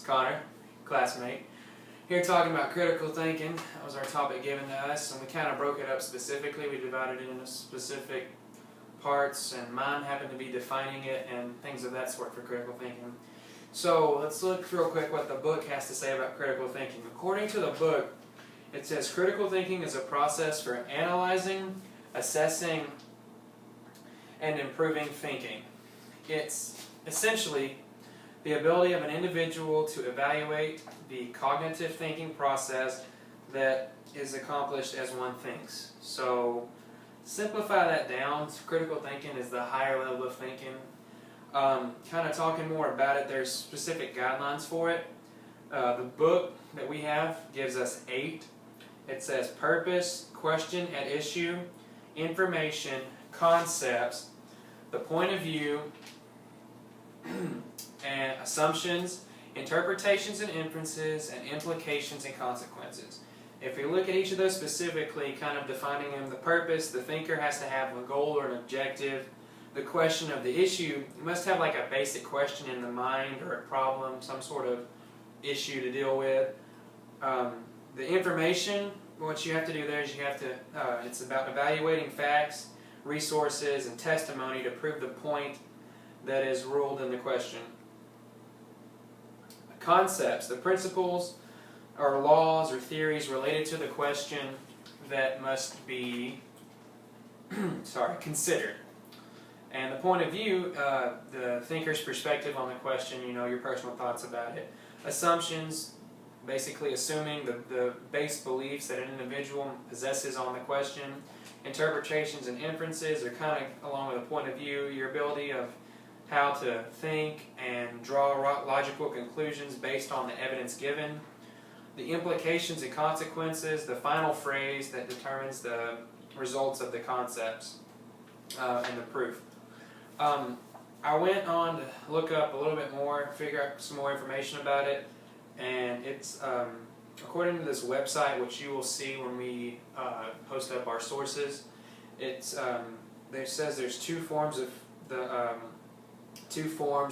Connor, classmate, here talking about critical thinking. That was our topic given to us, and we kind of broke it up specifically. We divided it into specific parts, and mine happened to be defining it and things of that sort for critical thinking. So let's look real quick what the book has to say about critical thinking. According to the book, it says critical thinking is a process for analyzing, assessing, and improving thinking. It's essentially the ability of an individual to evaluate the cognitive thinking process that is accomplished as one thinks. So simplify that down. Critical thinking is the higher level of thinking. Kind of talking more about it, there's specific guidelines for it. The book that we have gives us 8. It says purpose, question at issue, information, concepts, the point of view, and assumptions, interpretations and inferences, and implications and consequences. If we look at each of those specifically, kind of defining them, the purpose, the thinker has to have a goal or an objective. The question of the issue, you must have like a basic question in the mind or a problem, some sort of issue to deal with. The information, what you have to do there is you have to, it's about evaluating facts, resources, and testimony to prove the point that is ruled in the question. Concepts, the principles or laws or theories related to the question that must be considered. And the point of view, the thinker's perspective on the question, your personal thoughts about it. Assumptions, basically assuming the base beliefs that an individual possesses on the question. Interpretations and inferences are kind of along with the point of view, your ability of how to think and draw logical conclusions based on the evidence given. The implications and consequences, the final phrase that determines the results of the concepts and the proof. I went on to look up a little bit more, figure out some more information about it, and it's according to this website, which you will see when we post up our sources. It says there's two forms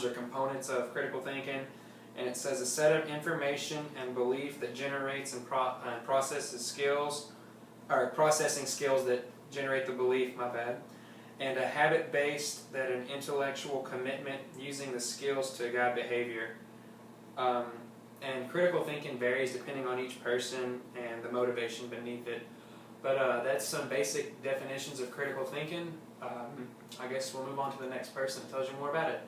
or components of critical thinking, and it says a set of information and belief that generates and processes skills, or processing skills that generate the belief. And a habit-based that an intellectual commitment using the skills to guide behavior. And critical thinking varies depending on each person and the motivation beneath it. But that's some basic definitions of critical thinking. I guess we'll move on to the next person that tells you more about it.